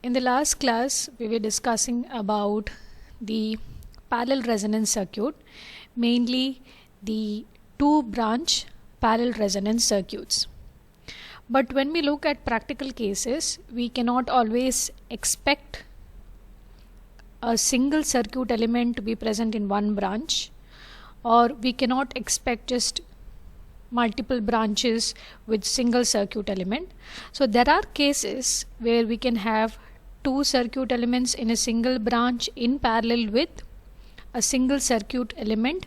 In the last class, we were discussing about the parallel resonance circuit, mainly the two-branch parallel resonance circuits. But when we look at practical cases, we cannot always expect a single circuit element to be present in one branch, or we cannot expect just multiple branches with single circuit element. So there are cases where we can have two circuit elements in a single branch in parallel with a single circuit element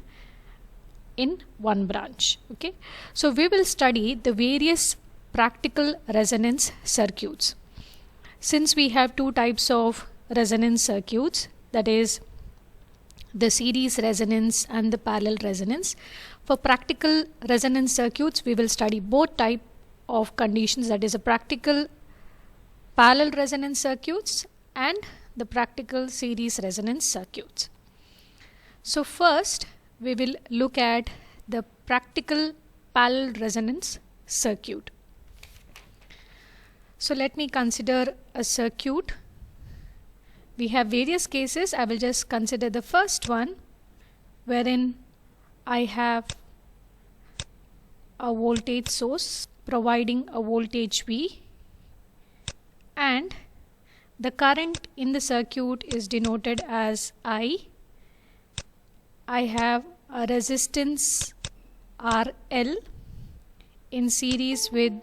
in one branch. Okay, so we will study the various practical resonance circuits. Since we have two types of resonance circuits, that is the series resonance and the parallel resonance, for practical resonance circuits we will study both type of conditions, that is a practical parallel resonance circuits and the practical series resonance circuits. So first we will look at the practical parallel resonance circuit. So let me consider a circuit. We have various cases. I will just consider the first one, wherein I have a voltage source providing a voltage V, and the current in the circuit is denoted as I. I have a resistance RL in series with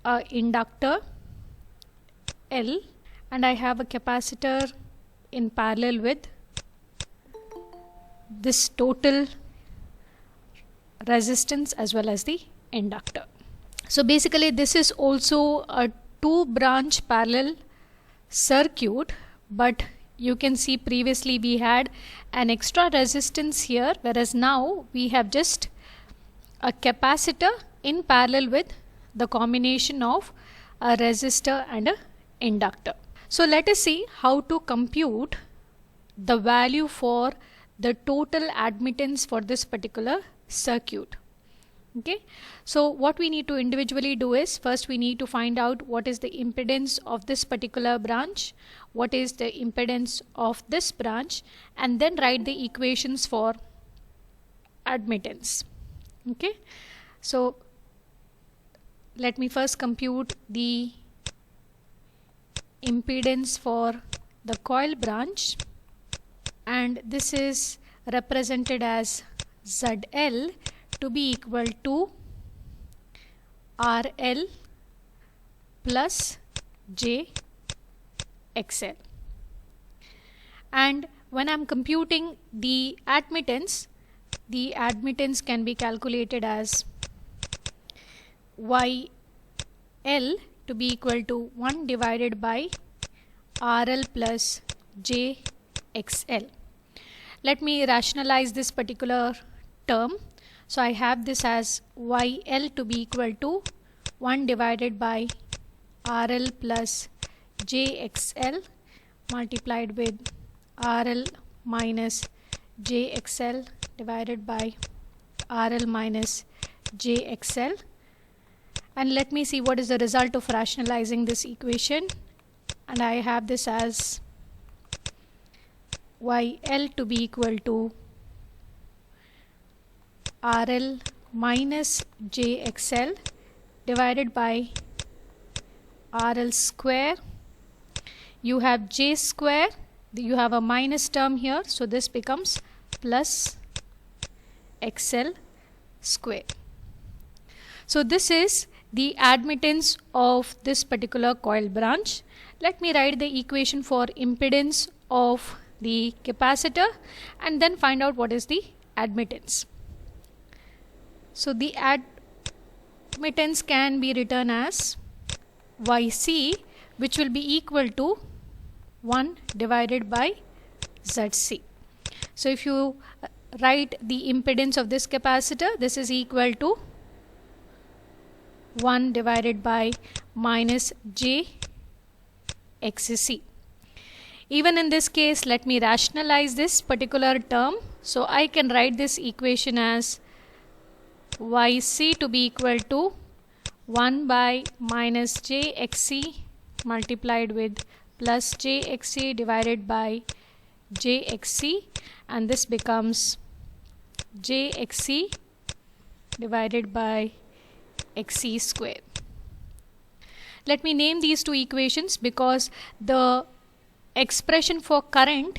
a inductor L, and I have a capacitor in parallel with this total resistance as well as the inductor. So basically this is also a two-branch parallel circuit, but you can see previously we had an extra resistance here, whereas now we have just a capacitor in parallel with the combination of a resistor and a inductor. So let us see how to compute the value for the total admittance for this particular circuit. Okay, so what we need to individually do is, first we need to find out what is the impedance of this particular branch, what is the impedance of this branch, and then write the equations for admittance. Okay, so let me first compute the impedance for the coil branch, and this is represented as ZL to be equal to RL plus JXL. And when I'm computing the admittance can be calculated as YL to be equal to 1 divided by RL plus JXL. Let me rationalize this particular term. So I have this as YL to be equal to 1 divided by RL plus JXL multiplied with RL minus JXL divided by RL minus JXL. And let me see what is the result of rationalizing this equation. And I have this as YL to be equal to RL minus JXL divided by RL square. You have J square, you have a minus term here, so this becomes plus XL square. So this is the admittance of this particular coil branch. Let me write the equation for impedance of the capacitor and then find out what is the admittance. So the admittance can be written as YC, which will be equal to 1 divided by ZC. So if you write the impedance of this capacitor, this is equal to 1 divided by minus JXC. Even in this case, let me rationalize this particular term. So I can write this equation as YC to be equal to 1 by minus JXC multiplied with plus jxc divided by jxc, and this becomes jxc divided by xc square. Let me name these two equations because the expression for current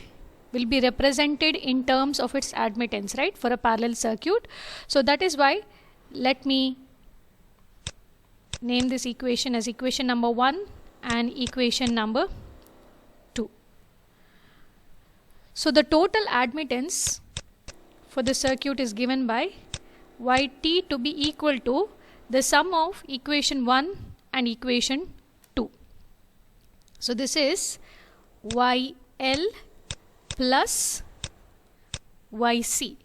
will be represented in terms of its admittance, right, for a parallel circuit. So that is why let me name this equation as equation number 1 and equation number 2. So the total admittance for the circuit is given by yt to be equal to the sum of equation 1 and equation 2. So this is YL plus YC.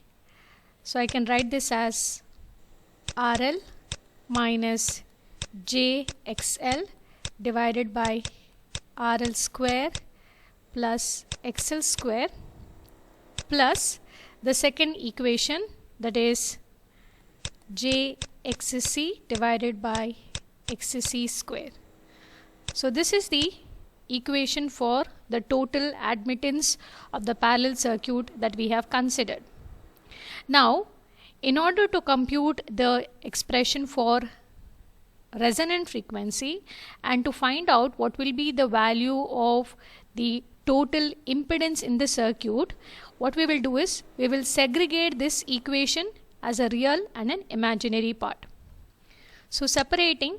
So I can write this as RL minus JXL divided by RL square plus XL square plus the second equation, that is JXC divided by XC square. So this is the equation for the total admittance of the parallel circuit that we have considered. Now, in order to compute the expression for resonant frequency and to find out what will be the value of the total impedance in the circuit, what we will do is we will segregate this equation as a real and an imaginary part. So separating,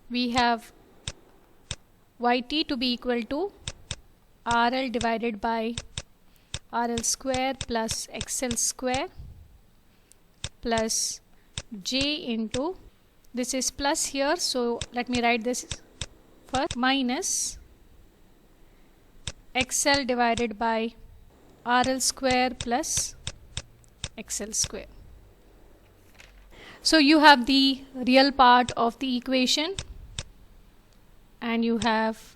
we have yt to be equal to RL divided by RL square plus XL square plus J into, this is plus here, so let me write this first, minus XL divided by RL square plus XL square. So you have the real part of the equation and you have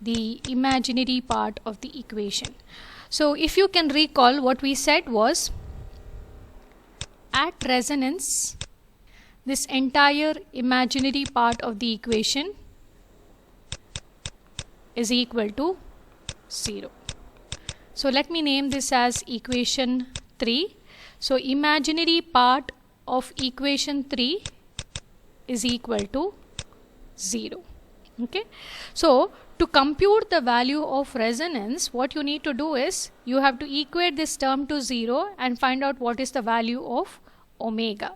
the imaginary part of the equation. So if you can recall, what we said was, at resonance, this entire imaginary part of the equation is equal to 0. So let me name this as equation 3. So imaginary part of equation 3 is equal to 0. Okay, so to compute the value of resonance, what you need to do is you have to equate this term to 0 and find out what is the value of omega.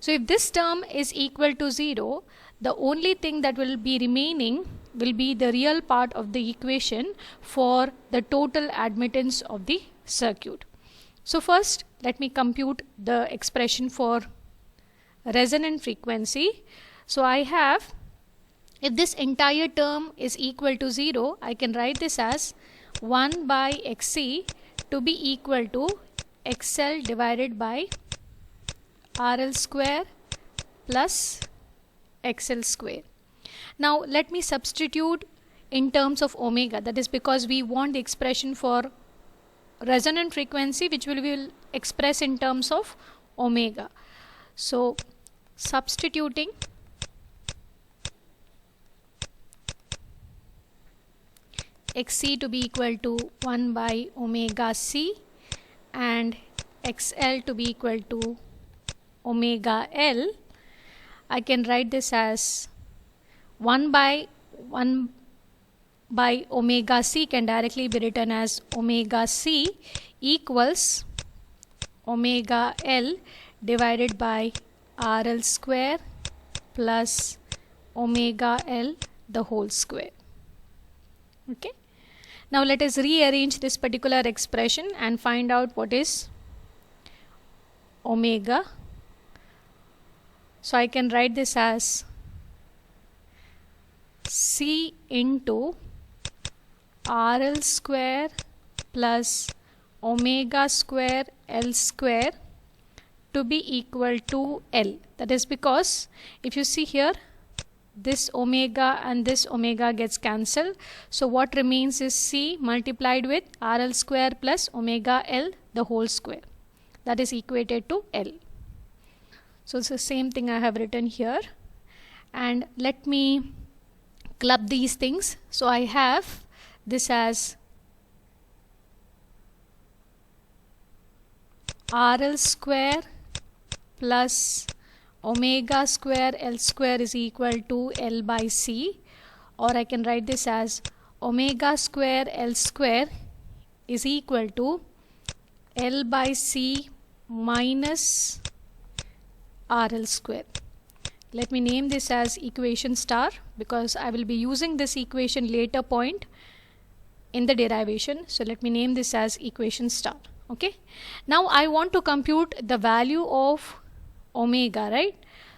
So if this term is equal to 0, the only thing that will be remaining will be the real part of the equation for the total admittance of the circuit. So first, let me compute the expression for resonant frequency. So I have, if this entire term is equal to 0, I can write this as 1 by XC to be equal to XL divided by RL square plus XL square. Now let me substitute in terms of omega. That is because we want the expression for resonant frequency, which we will express in terms of omega. So substituting, XC to be equal to 1 by omega C and XL to be equal to omega L, I can write this as 1 by omega C can directly be written as omega C equals omega L divided by RL square plus omega L the whole square. Okay. Now let us rearrange this particular expression and find out what is omega. So I can write this as C into RL square plus omega square L square to be equal to L. That is because if you see here, this omega and this omega gets cancelled. So what remains is C multiplied with RL square plus omega L the whole square. That is equated to L. So it's the same thing I have written here. And let me club these things. So I have this as RL square plus omega square L square is equal to L by C, or I can write this as omega square L square is equal to L by C minus RL square. Let me name this as equation star because I will be using this equation later point in the derivation. So let me name this as equation star. Okay. Now I want to compute the value of omega, right?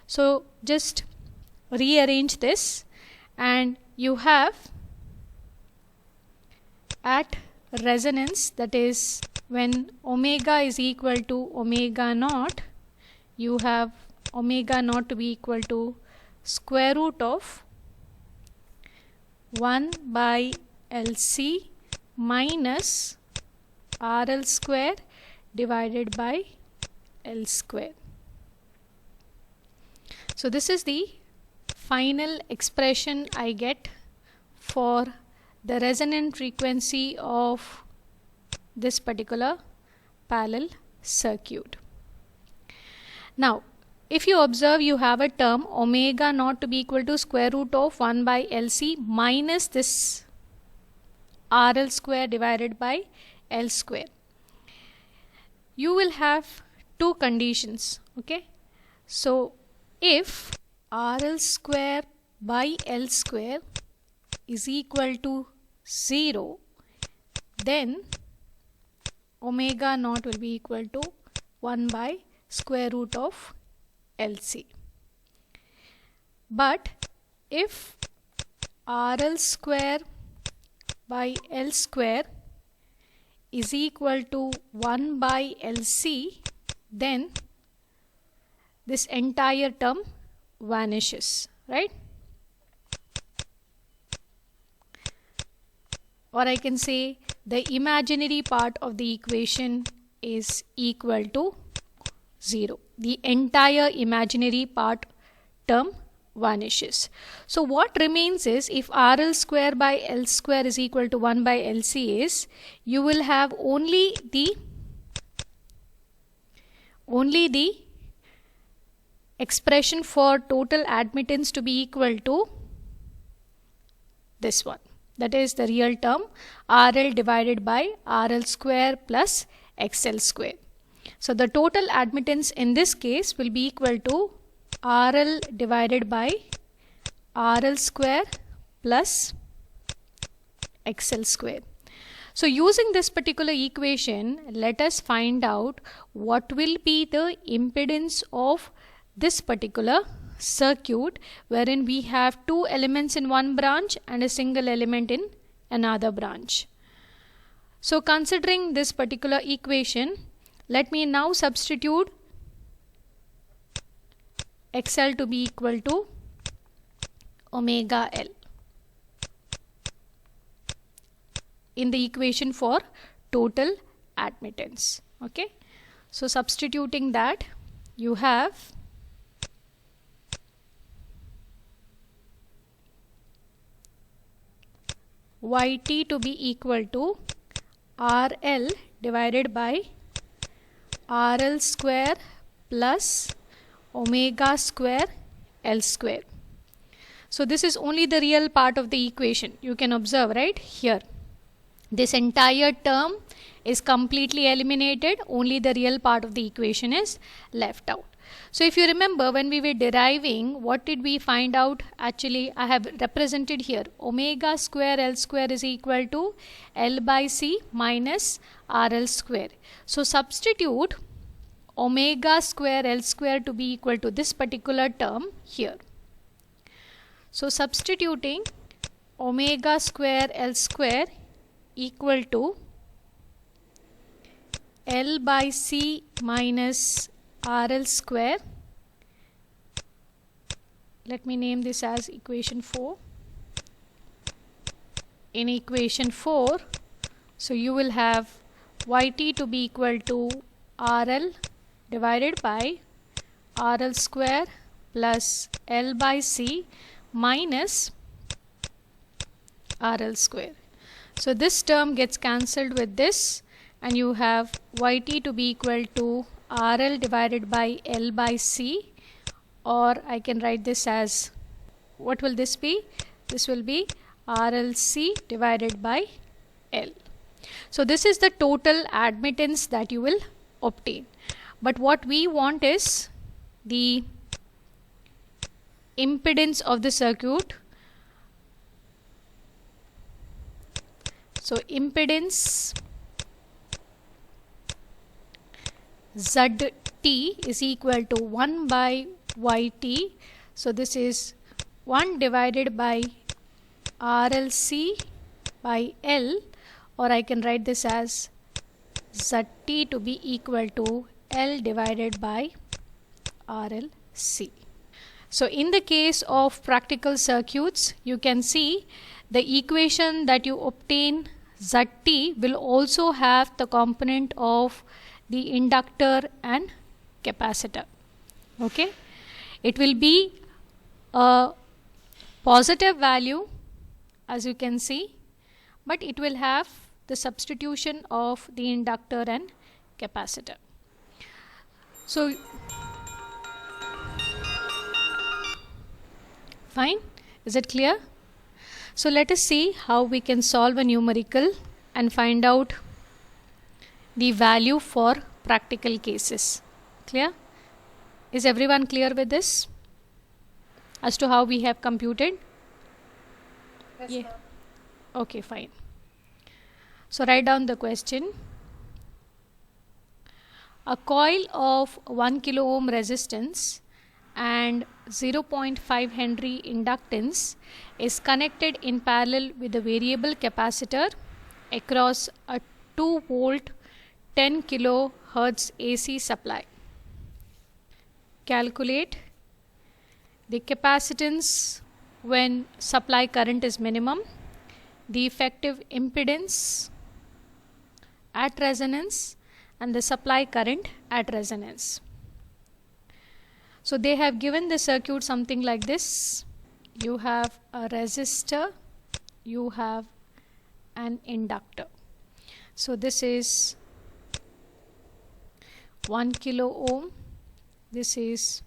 So just rearrange this, and you have at resonance, that is when omega is equal to omega naught, you have omega naught to be equal to square root of 1 by LC minus RL square divided by L square. So this is the final expression I get for the resonant frequency of this particular parallel circuit. Now if you observe, you have a term omega naught to be equal to square root of 1 by LC minus this RL square divided by L square. You will have two conditions. Okay, so if RL square by L square is equal to 0, then omega naught will be equal to 1 by square root of LC. But if RL square by L square is equal to 1 by LC, then this entire term vanishes, right? Or I can say the imaginary part of the equation is equal to 0. The entire imaginary part term vanishes. So what remains is, if RL square by L square is equal to 1 by LC is, you will have only the expression for total admittance to be equal to this one. That is the real term RL divided by RL square plus XL square. So the total admittance in this case will be equal to RL divided by RL square plus XL square. So using this particular equation, let us find out what will be the impedance of this particular circuit, wherein we have two elements in one branch and a single element in another branch. So considering this particular equation, let me now substitute XL to be equal to omega L in the equation for total admittance. Okay, so substituting that, you have YT to be equal to RL divided by RL square plus omega square L square. So this is only the real part of the equation. You can observe right here, this entire term is completely eliminated, only the real part of the equation is left out. So if you remember, when we were deriving, what did we find out? Actually, I have represented here omega square L square is equal to L by C minus RL square. So substitute omega square L square to be equal to this particular term here. So substituting omega square L square equal to L by C minus RL square. Let me name this as equation 4. In equation 4, so you will have YT to be equal to RL divided by RL square plus L by C minus RL square. So this term gets cancelled with this, and you have Yt to be equal to RL divided by L by C, or I can write this as, what will this be? This will be RLC divided by L. So this is the total admittance that you will obtain. But what we want is the impedance of the circuit. So impedance ZT is equal to 1 by Yt. So this is 1 divided by RLC by L, or I can write this as ZT to be equal to L divided by RLC. So in the case of practical circuits, you can see the equation that you obtain ZT will also have the component of the inductor and capacitor. Okay, it will be a positive value, as you can see, but it will have the substitution of the inductor and capacitor. So fine, is it clear? So let us see how we can solve a numerical and find out the value for practical cases. Clear? Is everyone clear with this as to how we have computed? Yes, Yeah. Okay, fine. So write down the question. A coil of 1 kilo ohm resistance and 0.5 Henry inductance is connected in parallel with a variable capacitor across a 2 volt 10 kilohertz AC supply. Calculate the capacitance when supply current is minimum, the effective impedance at resonance, and the supply current at resonance. So they have given the circuit something like this. You have a resistor, you have an inductor. So this is 1 kilo ohm, this is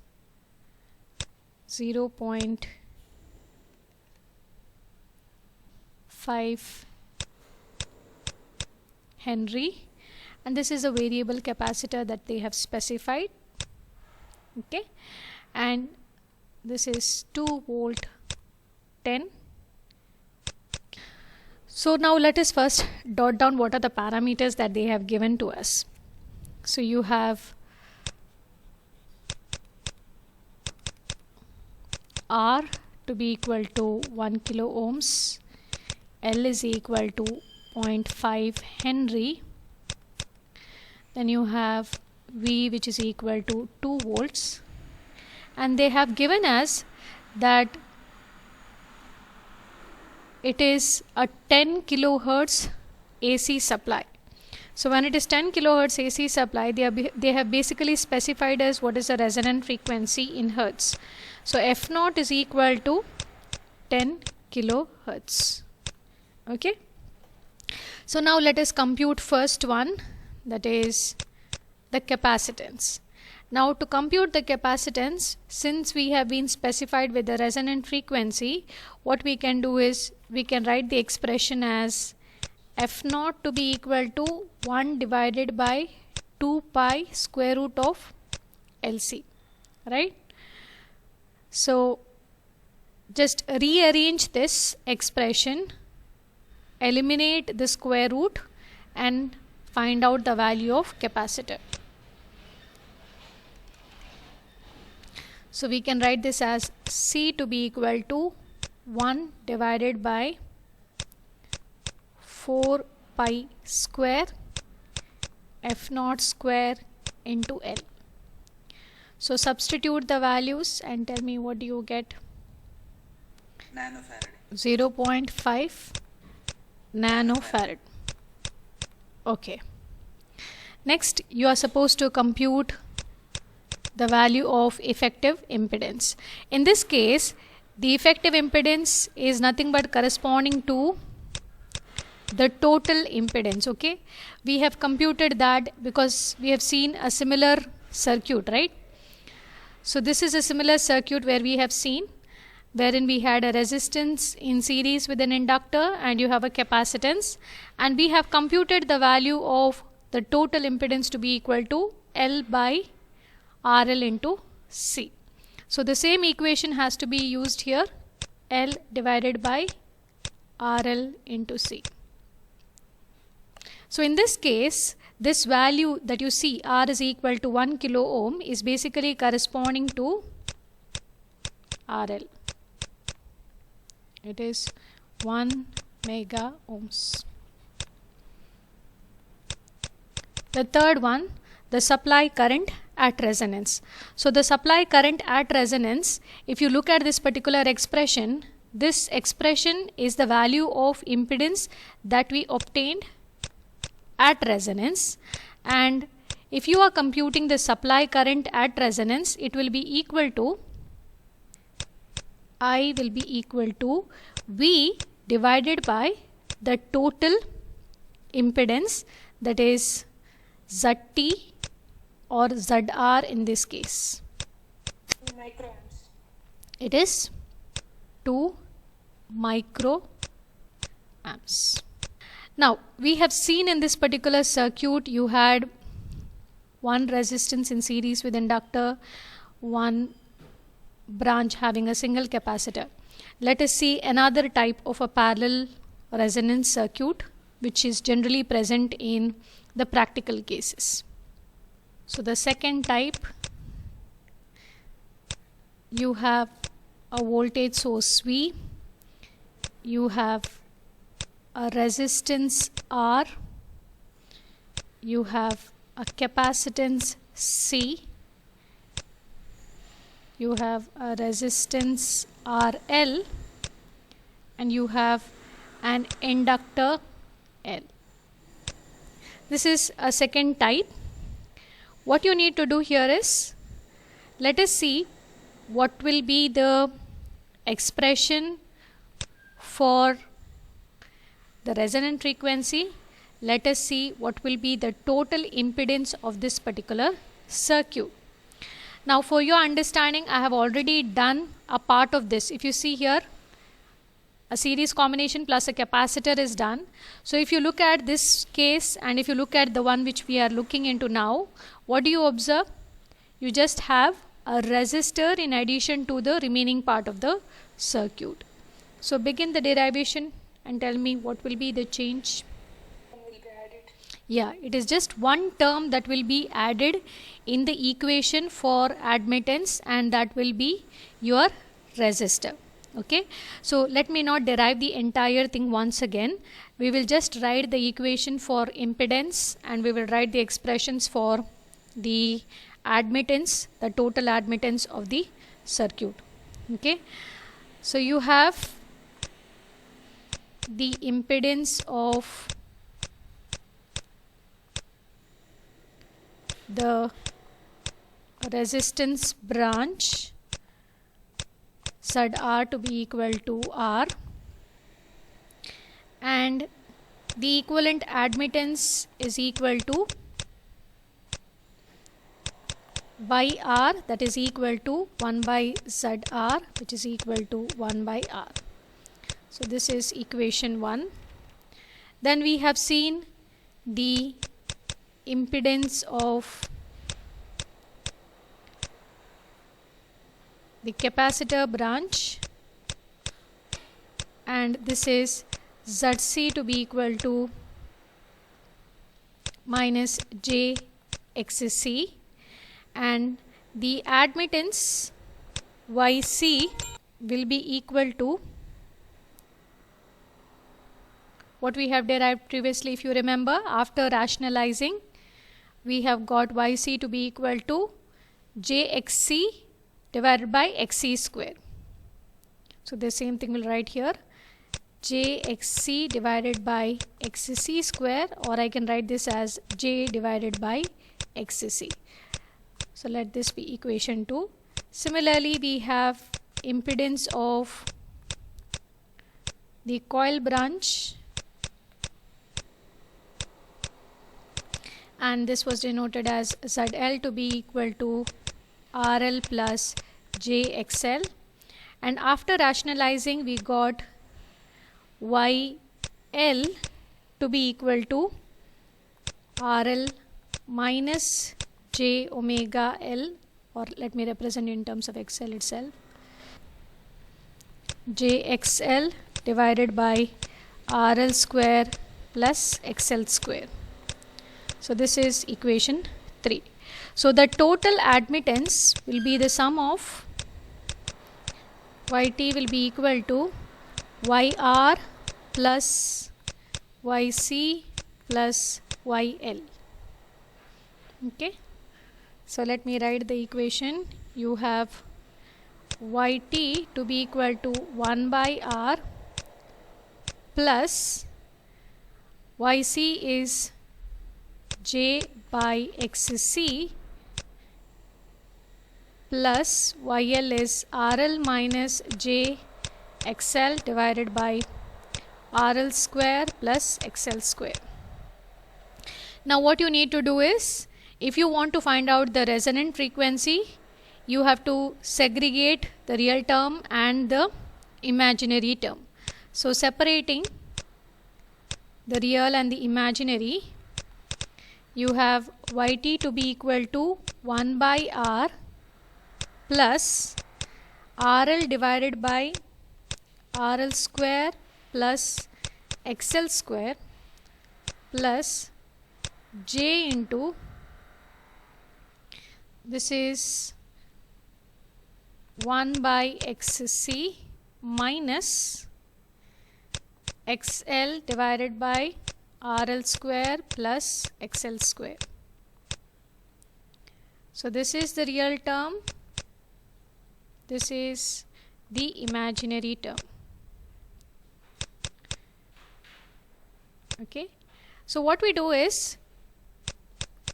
0.5 Henry, and this is a variable capacitor that they have specified. Okay, and this is 2 volt 10. So now let us first dot down what are the parameters that they have given to us. So you have R to be equal to 1 kilo ohms, L is equal to 0.5 Henry, then you have V, which is equal to 2 volts, and they have given us that it is a 10 kilohertz AC supply. So when it is 10 kilohertz AC supply, they have basically specified as what is the resonant frequency in hertz. So F naught is equal to 10 kilohertz. Okay. So now let us compute first one, that is the capacitance. Now to compute the capacitance, since we have been specified with the resonant frequency, what we can do is we can write the expression as F naught to be equal to 1 divided by 2 pi square root of LC, right? So just rearrange this expression, eliminate the square root, and find out the value of capacitor. So we can write this as C to be equal to 1 divided by 4 pi square F naught square into L. So substitute the values and tell me what do you get. Nanofarad. 0.5 nanofarad. Okay. Next, you are supposed to compute the value of effective impedance. In this case, the effective impedance is nothing but corresponding to the total impedance. Okay, we have computed that because we have seen a similar circuit, right? So this is a similar circuit where we have seen wherein we had a resistance in series with an inductor and you have a capacitance, and we have computed the value of the total impedance to be equal to L by RL into C. So the same equation has to be used here, L divided by RL into C. So in this case, this value that you see, R is equal to 1 kilo ohm, is basically corresponding to RL. It is 1 mega ohms. The third one, the supply current at resonance. So the supply current at resonance, if you look at this particular expression, this expression is the value of impedance that we obtained at resonance, and if you are computing the supply current at resonance, it will be equal to, I will be equal to V divided by the total impedance, that is ZT or ZR in this case. Microamps. It is 2 microamps. Now we have seen in this particular circuit you had one resistance in series with inductor, one branch having a single capacitor. Let us see another type of a parallel resonance circuit which is generally present in the practical cases. So the second type, you have a voltage source V, you have a resistance R, you have a capacitance C, you have a resistance RL, and you have an inductor L. This is a second type. What you need to do here is, let us see what will be the expression for the resonant frequency. Let us see what will be the total impedance of this particular circuit. Now for your understanding, I have already done a part of this. If you see here, a series combination plus a capacitor is done. So if you look at this case and if you look at the one which we are looking into now, what do you observe? You just have a resistor in addition to the remaining part of the circuit. So begin the derivation and tell me what will be the change. Will be added. Yeah, it is just one term that will be added in the equation for admittance, and that will be your resistor. Okay, so let me not derive the entire thing once again. We will just write the equation for impedance and we will write the expressions for the admittance, the total admittance of the circuit. Okay, so you have the impedance of the resistance branch ZR to be equal to R, and the equivalent admittance is equal to YR, that is equal to 1 by ZR, which is equal to 1 by R. So this is equation 1. Then we have seen the impedance of the capacitor branch, and this is ZC to be equal to minus JXC, and the admittance YC will be equal to what we have derived previously. If you remember, after rationalizing, we have got YC to be equal to JXC divided by XC square. So the same thing we'll write here, JXC divided by XC square, or I can write this as J divided by XC. So let this be equation 2. Similarly, we have impedance of the coil branch, and this was denoted as ZL to be equal to RL plus JXL, and after rationalizing we got YL to be equal to RL minus J omega L, or let me represent in terms of XL itself, JXL divided by RL square plus XL square. So this is equation 3. So the total admittance will be the sum of YT will be equal to YR plus YC plus YL. Okay, so let me write the equation. You have YT to be equal to 1 by R plus YC is J by XC plus YL is RL minus J XL divided by RL square plus XL square. Now what you need to do is, if you want to find out the resonant frequency, you have to segregate the real term and the imaginary term. So separating the real and the imaginary, you have YT to be equal to 1 by R plus RL divided by RL square plus XL square plus J into, this is 1 by XC minus XL divided by RL square plus XL square. So this is the real term, this is the imaginary term. Okay, so what we do is,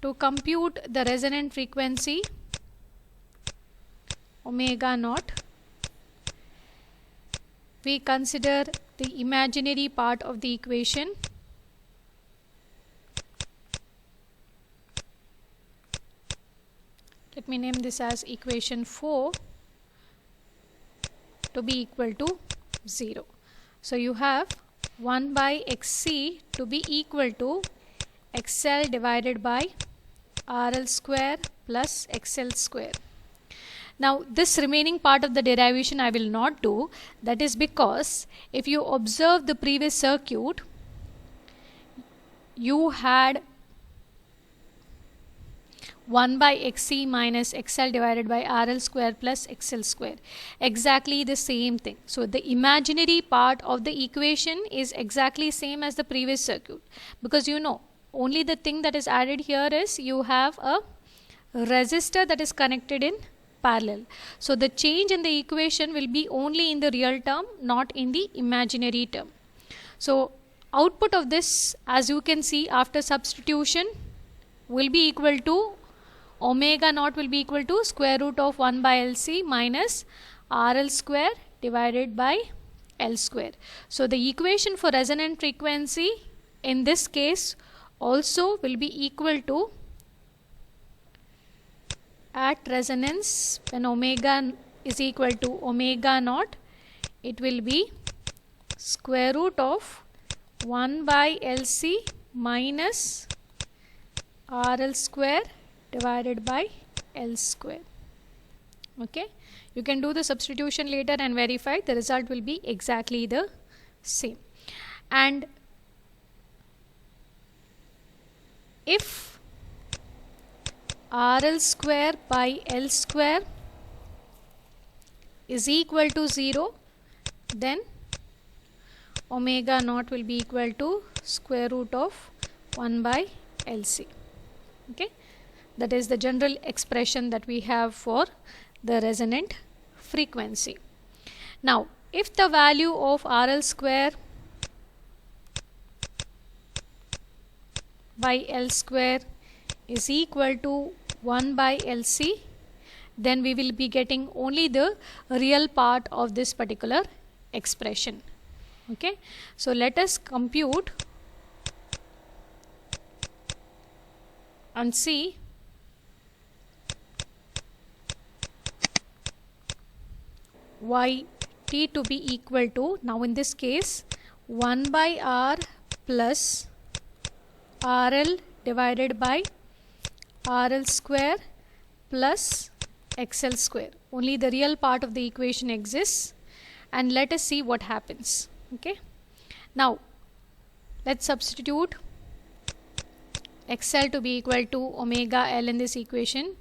to compute the resonant frequency omega naught, we consider the imaginary part of the equation. Let me name this as equation 4 to be equal to 0. So you have 1 by XC to be equal to XL divided by RL square plus XL square. Now this remaining part of the derivation I will not do. That is because if you observe the previous circuit, you had 1 by XC minus XL divided by RL square plus XL square. Exactly the same thing. So the imaginary part of the equation is exactly same as the previous circuit, because you know, only the thing that is added here is you have a resistor that is connected in parallel. So the change in the equation will be only in the real term, not in the imaginary term. So output of this, as you can see after substitution, will be equal to omega naught will be equal to square root of 1 by LC minus RL square divided by L square. So the equation for resonant frequency in this case also will be equal to, at resonance when omega is equal to omega naught, it will be square root of 1 by LC minus RL square divided by L square. Okay, you can do the substitution later and verify. The result will be exactly the same. And if RL square by L square is equal to 0, then omega naught will be equal to square root of 1 by LC. Okay, that is the general expression that we have for the resonant frequency. Now if the value of RL square by L square is equal to 1 by LC, then we will be getting only the real part of this particular expression. Okay, so let us compute and see yt to be equal to, now in this case, 1 by r plus rl divided by rl square plus xl square. Only the real part of the equation exists, and let us see what happens. Okay, now let's substitute xl to be equal to omega l in this equation.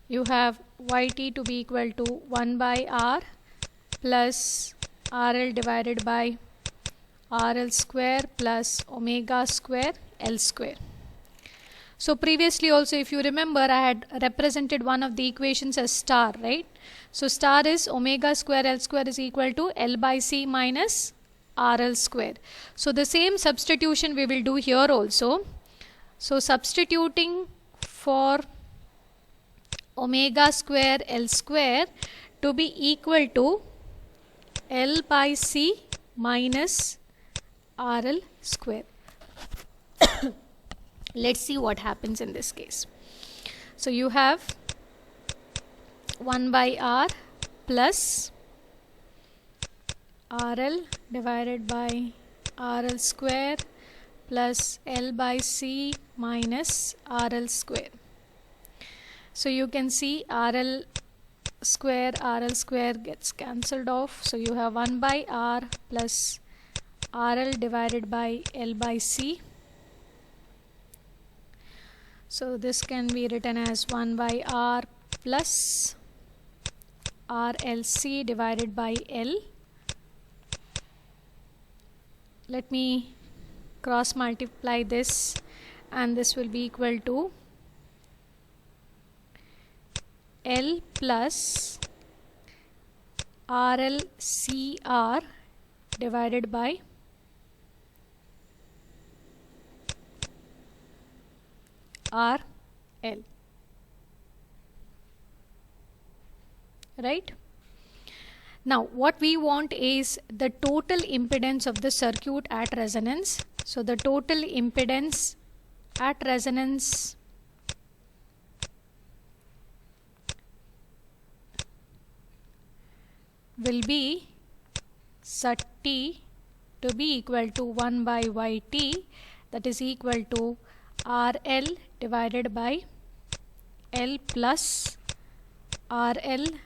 You have yt to be equal to 1 by r plus rl divided by rl square plus omega square l square. So previously also, if you remember, I had represented one of the equations as star, right? So star is omega square l square is equal to l by c minus rl square. So the same substitution we will do here also. So substituting for omega square l square to be equal to l by c minus rl square. Let's see what happens in this case. So you have 1 by r plus rl divided by rl square plus l by c minus rl square. So you can see rl square gets cancelled off. So you have 1 by r plus rl divided by l by c. So this can be written as 1 by r plus rlc divided by l. Let me cross multiply this, and this will be equal to L plus RLCR divided by RL, right? Now what we want is the total impedance of the circuit at resonance. So the total impedance at resonance will be set T to be equal to 1 by Yt, that is equal to RL divided by L plus RLCR.